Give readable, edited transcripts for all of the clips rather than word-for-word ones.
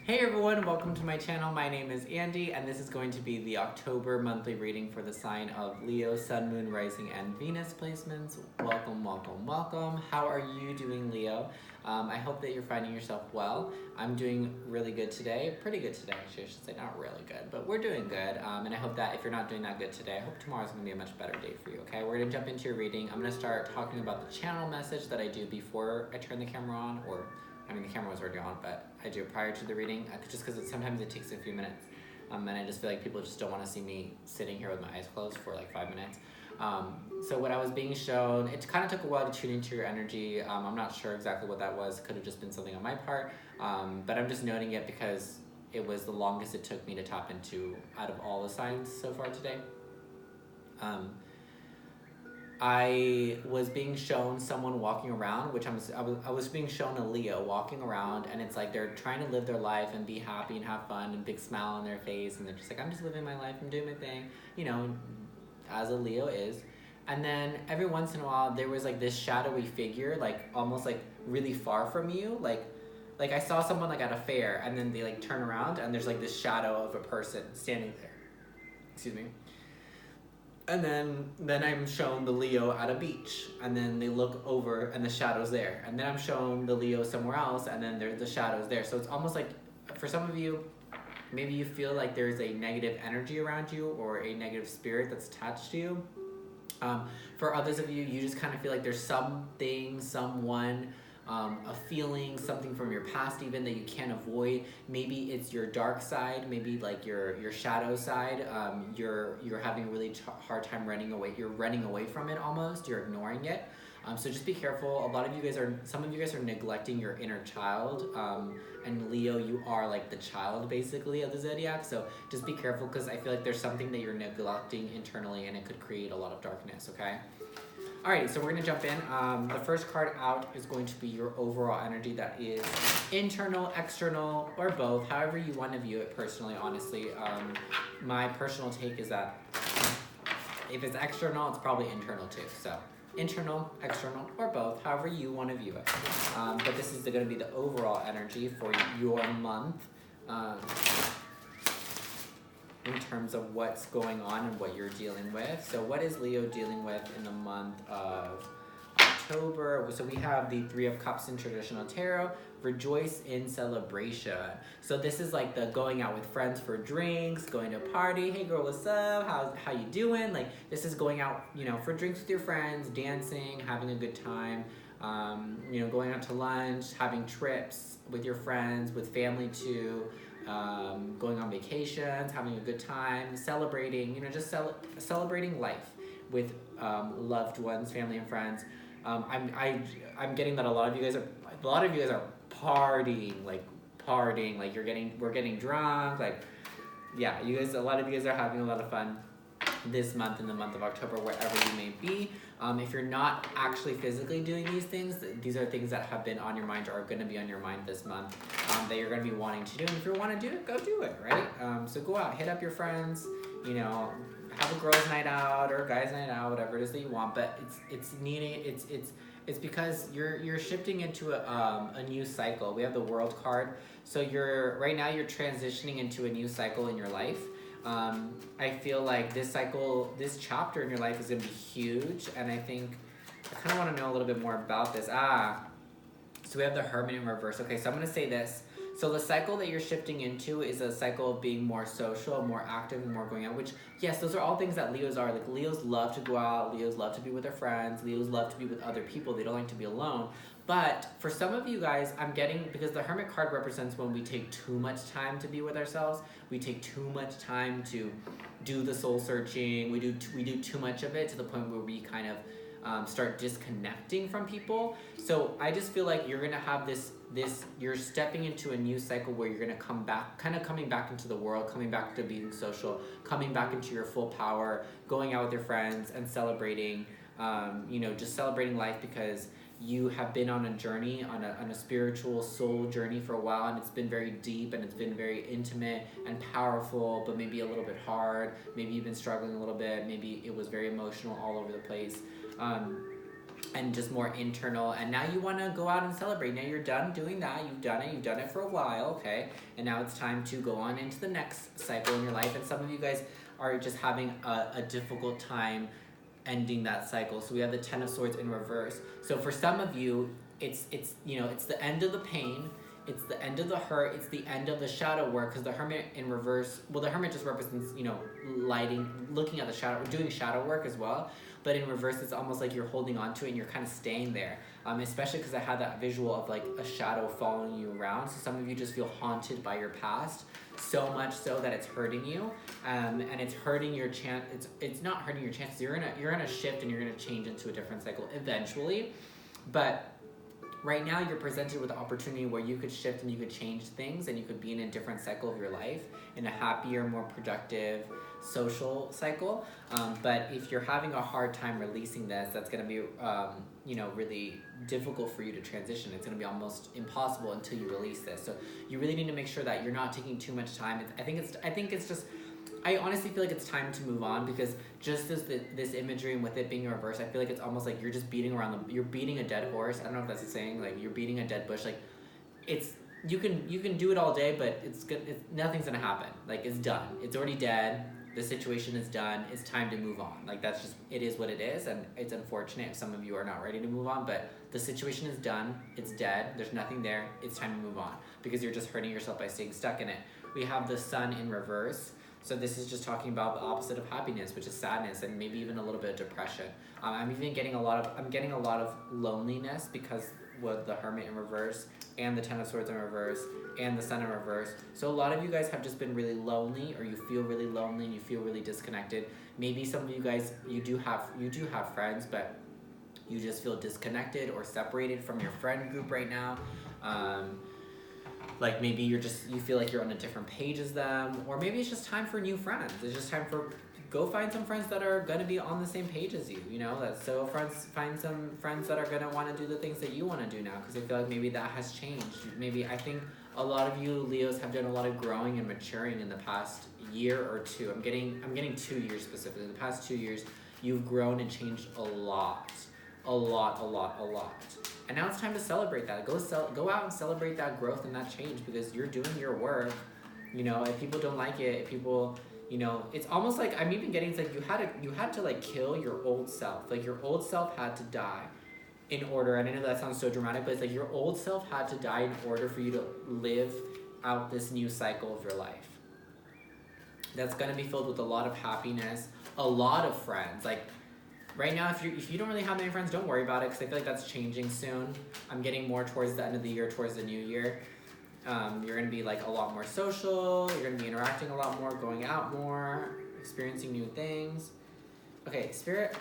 Hey everyone, welcome to my channel. My name is Andy, and this is going to be the October monthly reading for the sign of Leo, Sun, Moon, Rising, and Venus placements. Welcome, welcome, welcome. How are you doing, Leo? I hope that you're finding yourself well. I'm doing really good today. Pretty good today, actually. I should say not really good, but we're doing good. And I hope that if you're not doing that good today, I hope tomorrow's going to be a much better day for you, okay? We're going to jump into your reading. I'm going to start talking about the channel message that I do before I turn the camera on, or I mean, the camera was already on, but I do it prior to the reading, just because sometimes it takes a few minutes. And I just feel like people just don't want to see me sitting here with my eyes closed for like 5 minutes. So what I was being shown, it kind of took a while to tune into your energy. I'm not sure exactly what that was. Could have just been something on my part. But I'm just noting it because it was the longest it took me to tap into out of all the signs so far today. I was being shown someone walking around, which I was being shown a Leo walking around, and it's like they're trying to live their life and be happy and have fun and big smile on their face, and they're just like, I'm just living my life, I'm doing my thing, you know, as a Leo is. And then every once in a while there was like this shadowy figure, like almost like really far from you, like I saw someone like at a fair, and then they like turn around and there's like this shadow of a person standing there. Excuse me. And then I'm shown the Leo at a beach, and then they look over and the shadow's there, and then I'm shown the Leo somewhere else, and then the shadow's there. So it's almost like, for some of you, maybe you feel like there's a negative energy around you or a negative spirit that's attached to you. For others of you, you just kind of feel like there's something, someone, a feeling, something from your past even that you can't avoid. Maybe it's your dark side, maybe like your shadow side. You're having a really hard time running away. You're running away from it almost. You're ignoring it. So just be careful. Some of you guys are neglecting your inner child. And Leo, you are like the child basically of the zodiac. So just be careful, because I feel like there's something that you're neglecting internally, and it could create a lot of darkness, okay? Alrighty, so we're gonna jump in. The first card out is going to be your overall energy, that is internal, external, or both, however you want to view it personally, honestly. My personal take is that if it's external, it's probably internal too. So internal, external, or both, however you want to view it. But this is going to be the overall energy for your month. In terms of what's going on and what you're dealing with. So what is Leo dealing with in the month of October? So we have the Three of Cups in traditional tarot. Rejoice in celebration. So this is like the going out with friends for drinks, going to a party. Hey girl, what's up? How you doing? Like, this is going out, for drinks with your friends, dancing, having a good time. Going out to lunch, having trips with your friends, with family too. Going on vacations, having a good time, celebrating, celebrating life with loved ones, family and friends. I'm getting that a lot of you guys are partying, like we're getting drunk, like, yeah, a lot of you guys are having a lot of fun this month, in the month of October, wherever you may be. If you're not actually physically doing these things, these are things that have been on your mind or are going to be on your mind this month, that you're going to be wanting to do. And if you want to do it, go do it, right? So go out, hit up your friends, have a girls' night out or a guys' night out, whatever it is that you want. But it's because you're shifting into a new cycle. We have the World card, so right now you're transitioning into a new cycle in your life. I feel like this chapter in your life is going to be huge, and I kind of want to know a little bit more about this. So we have the Hermit in reverse. Okay, so I'm going to say this. So the cycle that you're shifting into is a cycle of being more social, more active, and more going out, which, yes, those are all things that Leos are. Like, Leos love to go out, Leos love to be with their friends, Leos love to be with other people, they don't like to be alone. But for some of you guys, I'm getting, because the Hermit card represents when we take too much time to be with ourselves, we take too much time to do the soul searching, we do too much of it to the point where we kind of start disconnecting from people. So I just feel like you're gonna have you're stepping into a new cycle where you're gonna come back, kind of coming back into the world, coming back to being social, coming back into your full power, going out with your friends and celebrating, just celebrating life, because you have been on a journey, on a spiritual soul journey for a while, and it's been very deep and it's been very intimate and powerful, but maybe a little bit hard. Maybe you've been struggling a little bit. Maybe it was very emotional all over the place. and just more internal, and now you want to go out and celebrate. Now you're done doing that, you've done it for a while, okay, and now it's time to go on into the next cycle in your life. And some of you guys are just having a difficult time ending that cycle. So we have the Ten of Swords in reverse. So for some of you, it's you know, it's the end of the pain, it's the end of the hurt, it's the end of the shadow work, because the Hermit in reverse, well, the Hermit just represents, you know, looking at the shadow, doing shadow work as well. But in reverse, it's almost like you're holding on to it and you're kind of staying there. Especially because I had that visual of like a shadow following you around. So some of you just feel haunted by your past, so much so that it's hurting you, and it's hurting your chance. It's not hurting your chances. You're gonna shift and you're gonna change into a different cycle eventually, but right now you're presented with the opportunity where you could shift and you could change things and you could be in a different cycle of your life, in a happier, more productive social cycle. But if you're having a hard time releasing this, that's going to be you know, really difficult for you to transition. It's going to be almost impossible until you release this. So you really need to make sure that you're not taking too much time. I think it's just, I honestly feel like it's time to move on, because just as this imagery and with it being reversed, I feel like it's almost like you're just beating you're beating a dead horse. I don't know if that's a saying, like you're beating a dead bush. Like you can do it all day, but nothing's gonna happen. Like it's done. It's already dead. The situation is done. It's time to move on. Like that's just, it is what it is, and it's unfortunate if some of you are not ready to move on, but the situation is done. It's dead. There's nothing there. It's time to move on, because you're just hurting yourself by staying stuck in it. We have the Sun in reverse. So this is just talking about the opposite of happiness, which is sadness and maybe even a little bit of depression. I'm even getting a lot of loneliness, because with the Hermit in reverse and the Ten of Swords in reverse and the Sun in reverse. So a lot of you guys have just been really lonely, or you feel really lonely and you feel really disconnected. Maybe some of you guys, you do have friends, but you just feel disconnected or separated from your friend group right now. Like maybe you feel like you're on a different page as them, or maybe it's just time for new friends. It's just time for, go find some friends that are gonna be on the same page as you, you know? Find some friends that are gonna wanna do the things that you wanna do now, because I feel like maybe that has changed. Maybe, I think a lot of you Leos have done a lot of growing and maturing in the past year or two. I'm getting 2 years specifically. The past 2 years, you've grown and changed a lot. And now it's time to celebrate that. Go out and celebrate that growth and that change, because you're doing your work. You know, if people don't like it, if people, you know, it's almost like, I'm even getting, it's like you had to like kill your old self. Like your old self had to die in order, and I know that sounds so dramatic, but it's like your old self had to die in order for you to live out this new cycle of your life. That's gonna be filled with a lot of happiness, a lot of friends. Like, right now, if you don't really have many friends, don't worry about it, because I feel like that's changing soon. I'm getting more towards the end of the year, towards the new year. You're going to be like a lot more social. You're going to be interacting a lot more, going out more, experiencing new things. Okay, Spirit,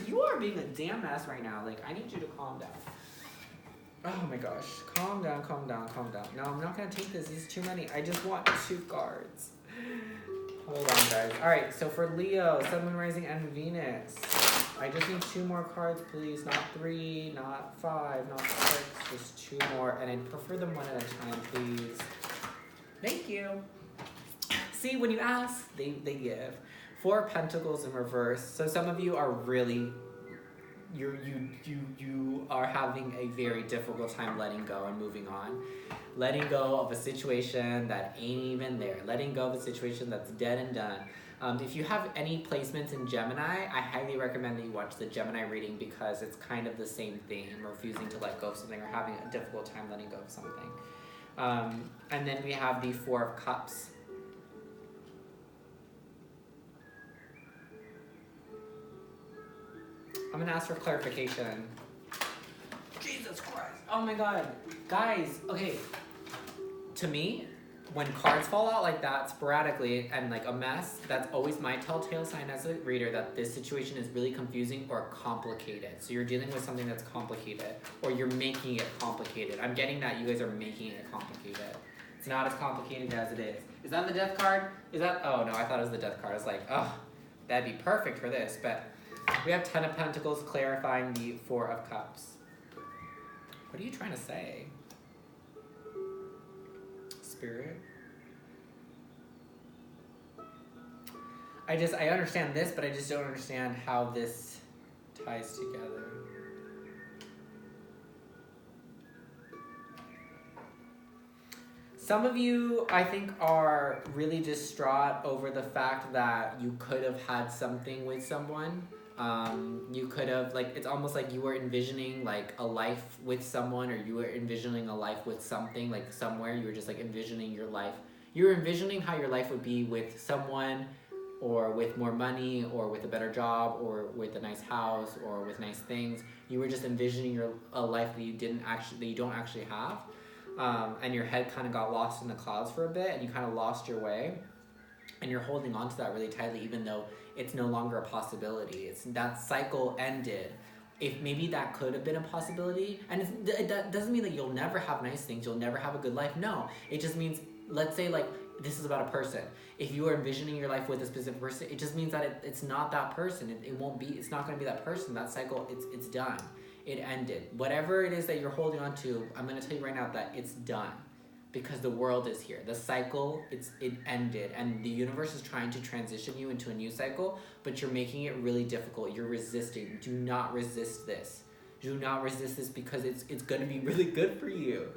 you are being a damn mess right now. Like, I need you to calm down. Oh my gosh, calm down. No, I'm not going to take this. These are too many. I just want 2 cards. Hold on, guys. All right, so for Leo, Sun, Moon, Rising, and Venus, I just need 2 more cards, please. Not 3, not 5, not 6, just 2 more. And I'd prefer them one at a time, please. Thank you. See, when you ask, they give. 4 Pentacles in reverse. So some of you are really, you are having a very difficult time letting go and moving on. Letting go of a situation that ain't even there. Letting go of a situation that's dead and done. If you have any placements in Gemini, I highly recommend that you watch the Gemini reading, because it's kind of the same theme, refusing to let go of something or having a difficult time letting go of something. And then we have the 4 of Cups. I'm gonna ask for clarification. Jesus Christ. Oh my God. Guys, okay. To me, when cards fall out like that sporadically and like a mess, that's always my telltale sign as a reader that this situation is really confusing or complicated. So you're dealing with something that's complicated, or you're making it complicated. I'm getting that you guys are making it complicated. It's not as complicated as it is. Is that the Death card? Is that, oh no, I thought it was the Death card. I was like, oh, that'd be perfect for this. But we have 10 of Pentacles clarifying the 4 of Cups. What are you trying to say? Spirit? I understand this, but I just don't understand how this ties together. Some of you, I think, are really distraught over the fact that you could have had something with someone. You could have, like, it's almost like you were envisioning, like, a life with someone, or you were envisioning a life with something, like, somewhere. You were just, like, envisioning your life. You were envisioning how your life would be with someone, or with more money, or with a better job, or with a nice house, or with nice things. You were just envisioning a life that you don't actually have. And your head kind of got lost in the clouds for a bit, and you kind of lost your way, and you're holding on to that really tightly, even though it's no longer a possibility. That cycle ended. If maybe that could have been a possibility, and that doesn't mean that you'll never have nice things, you'll never have a good life. No, it just means, let's say, like, this is about a person. If you are envisioning your life with a specific person, it just means that it's not that person. It won't be. It's not going to be that person. That cycle, it's done. It ended. Whatever it is that you're holding on to, I'm going to tell you right now that it's done, because the world is here. The cycle, it ended, and the universe is trying to transition you into a new cycle, but you're making it really difficult. You're resisting. Do not resist this. Do not resist this, because it's going to be really good for you.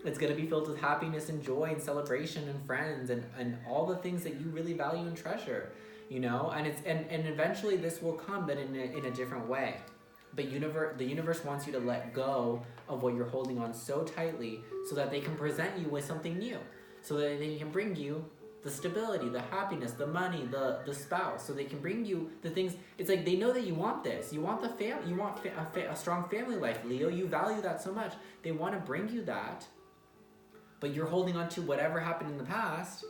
It's going to be filled with happiness and joy and celebration and friends and all the things that you really value and treasure, you know? And eventually this will come, but in a different way. But the universe wants you to let go of what you're holding on so tightly, so that they can present you with something new, so that they can bring you the stability, the happiness, the money, the spouse, so they can bring you the things. It's like they know that you want this. You want you want a strong family life, Leo. You value that so much. They want to bring you that, but you're holding on to whatever happened in the past,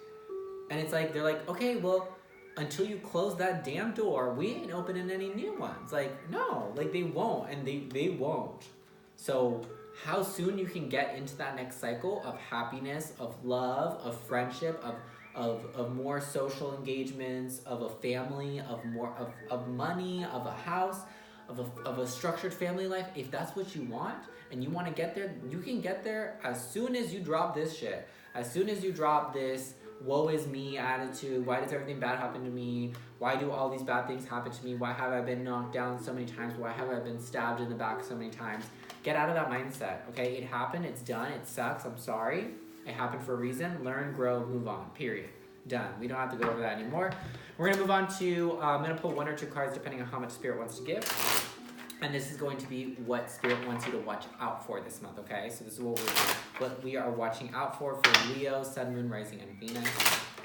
and it's like they're like, okay, well, until you close that damn door, we ain't opening any new ones. Like, no, like they won't, and they won't. So how soon you can get into that next cycle of happiness, of love, of friendship, of more social engagements, of a family, of money, of a house, of a structured family life, if that's what you want and you want to get there, you can get there as soon as you drop this shit. As soon as you drop this woe is me attitude, why does everything bad happen to me? Why do all these bad things happen to me? Why have I been knocked down so many times? Why have I been stabbed in the back so many times? Get out of that mindset, okay? It happened, it's done, it sucks, I'm sorry. It happened for a reason. Learn, grow, move on, period. Done. We don't have to go over that anymore. We're going to move on to, I'm going to pull 1 or 2 cards depending on how much Spirit wants to give. And this is going to be what Spirit wants you to watch out for this month, okay? So this is what we are watching out for Leo, Sun, Moon, Rising, and Venus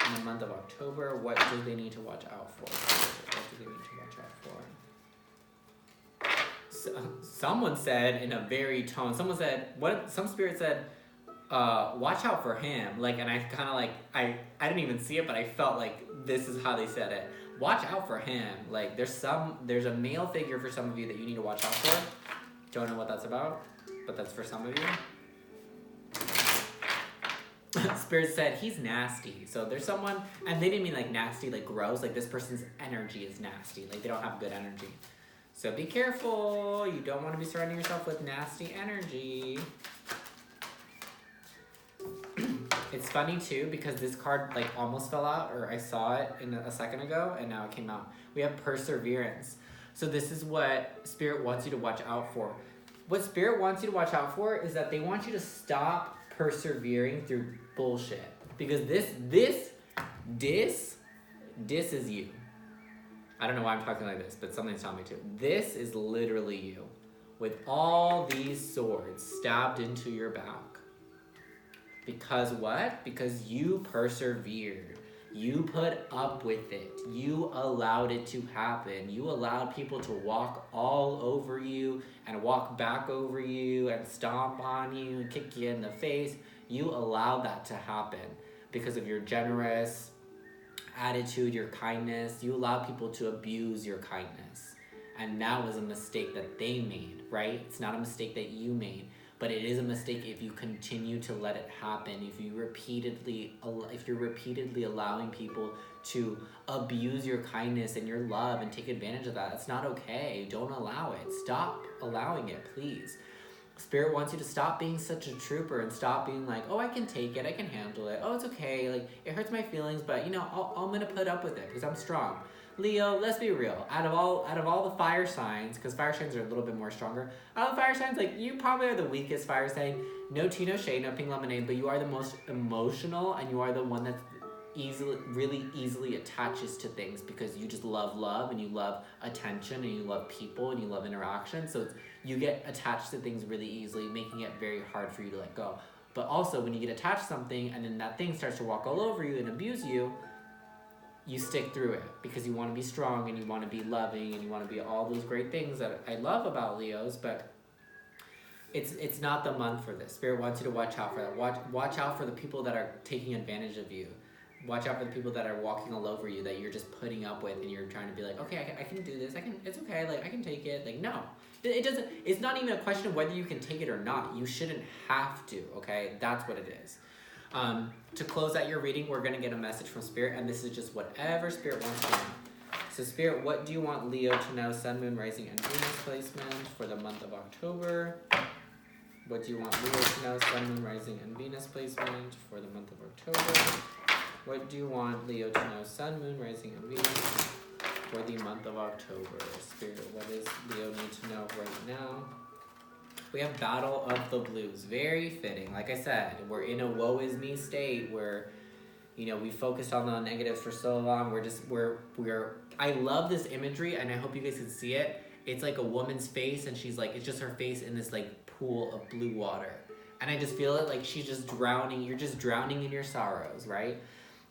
in the month of October. What do they need to watch out for? What do they need to watch out for? So, someone said in a very tone, some Spirit said, watch out for him. Like, and I kind of like, I didn't even see it, but I felt like this is how they said it. Watch out for him. Like, there's a male figure for some of you that you need to watch out for. Don't know what that's about, but that's for some of you. Spirit said he's nasty. So there's someone, and they didn't mean like nasty, like gross. Like this person's energy is nasty. Like they don't have good energy. So be careful. You don't want to be surrounding yourself with nasty energy. It's funny too, because this card like almost fell out, or I saw it a second ago and now it came out. We have perseverance. So this is what Spirit wants you to watch out for. What Spirit wants you to watch out for is that they want you to stop persevering through bullshit. Because this is you. I don't know why I'm talking like this, but something's telling me to. This is literally you. With all these swords stabbed into your back. Because what? Because you persevered. You put up with it. You allowed it to happen. You allowed people to walk all over you and walk back over you and stomp on you and kick you in the face. You allowed that to happen because of your generous attitude, your kindness. You allowed people to abuse your kindness. And that was a mistake that they made, right? It's not a mistake that you made. But it is a mistake if you continue to let it happen, if you're repeatedly allowing people to abuse your kindness and your love and take advantage of that. It's not okay. Don't allow it. Stop allowing it, please. Spirit wants you to stop being such a trooper and stop being like, oh, I can take it, I can handle it. Oh, it's okay. Like, it hurts my feelings, but I'm gonna put up with it because I'm strong. Leo, let's be real. Out of all the fire signs, because fire signs are a little bit more stronger. Out of the fire signs, like you probably are the weakest fire sign. No tea, no shade, no pink lemonade, but you are the most emotional, and you are the one that's really easily attaches to things because you just love love and you love attention and you love people and you love interaction. So you get attached to things really easily, making it very hard for you to let go. But also, when you get attached to something and then that thing starts to walk all over you and abuse you, you stick through it because you want to be strong and you want to be loving and you want to be all those great things that I love about Leos. But it's not the month for this. Spirit wants you to watch out for that. Watch out for the people that are taking advantage of you. Watch out for the people that are walking all over you that you're just putting up with and you're trying to be like, okay, I can do this. It's okay. Like, I can take it. Like, no. It doesn't, it's not even a question of whether you can take it or not. You shouldn't have to, okay? That's what it is. To close out your reading, we're going to get a message from Spirit, and this is just whatever Spirit wants to know. So, Spirit, what do you want Leo to know? Sun, Moon, Rising, and Venus placement for the month of October. What do you want Leo to know? Sun, Moon, Rising, and Venus placement for the month of October. What do you want Leo to know? Sun, Moon, Rising, and Venus for the month of October. Spirit, what does Leo need to know right now? We have Battle of the Blues. Very fitting. Like I said, we're in a woe is me state where, you know, we focused on the negatives for so long. I love this imagery and I hope you guys can see it. It's like a woman's face and she's like, it's just her face in this like pool of blue water. And I just feel it like she's just drowning. You're just drowning in your sorrows, right?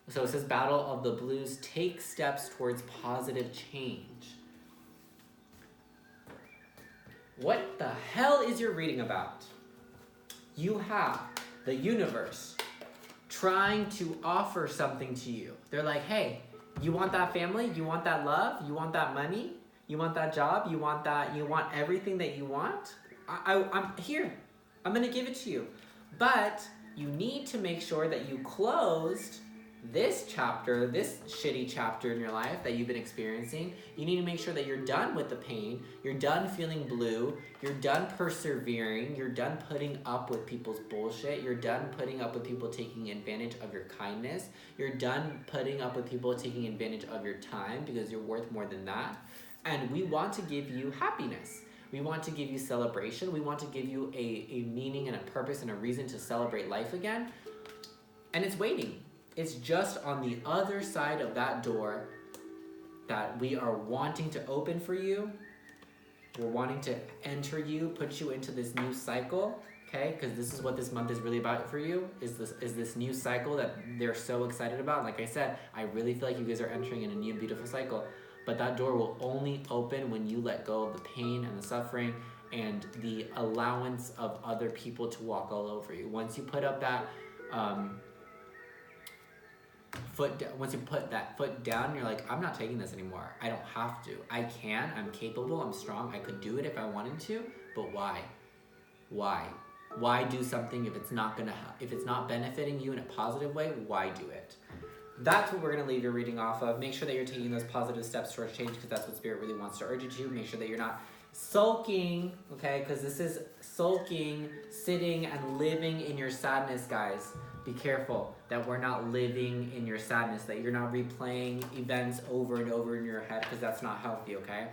So it says Battle of the Blues. Take steps towards positive change. What the hell is your reading about? You have the universe trying to offer something to you. They're like, hey, you want that family? You want that love? You want that money? You want that job? You want everything that you want? I'm here. I'm gonna give it to you. But you need to make sure that you closed this chapter, this shitty chapter in your life that you've been experiencing. You need to make sure that you're done with the pain, you're done feeling blue, you're done persevering, you're done putting up with people's bullshit, you're done putting up with people taking advantage of your kindness, you're done putting up with people taking advantage of your time because you're worth more than that. And we want to give you happiness. We want to give you celebration. We want to give you a meaning and a purpose and a reason to celebrate life again. And it's waiting. It's just on the other side of that door that we are wanting to open for you. We're wanting to enter you, put you into this new cycle, okay? Because this is what this month is really about for you, is this new cycle that they're so excited about. Like I said, I really feel like you guys are entering in a new beautiful cycle, but that door will only open when you let go of the pain and the suffering and the allowance of other people to walk all over you. Once you put up that once you put that foot down, you're like, I'm not taking this anymore. I don't have to. I can. I'm capable. I'm strong. I could do it if I wanted to. But why? Why do something if it's not benefiting you in a positive way? Why do it? That's what we're going to leave your reading off of. Make sure that you're taking those positive steps towards change because that's what Spirit really wants to urge you to. Make sure that you're not sulking, okay? Because this is sulking, sitting, and living in your sadness, guys. Be careful that we're not living in your sadness, that you're not replaying events over and over in your head because that's not healthy, okay?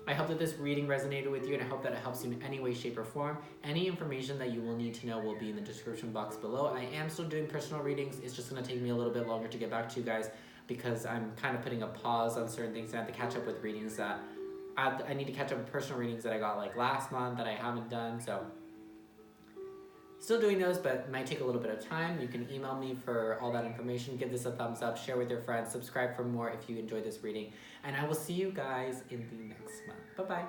I hope that this reading resonated with you and I hope that it helps you in any way, shape, or form. Any information that you will need to know will be in the description box below. I am still doing personal readings. It's just going to take me a little bit longer to get back to you guys because I'm kind of putting a pause on certain things and I have to catch up with readings that I need to catch up with personal readings that I got like last month that I haven't done, so still doing those, but it might take a little bit of time. You can email me for all that information. Give this a thumbs up, share with your friends, subscribe for more if you enjoyed this reading, and I will see you guys in the next month. Bye-bye.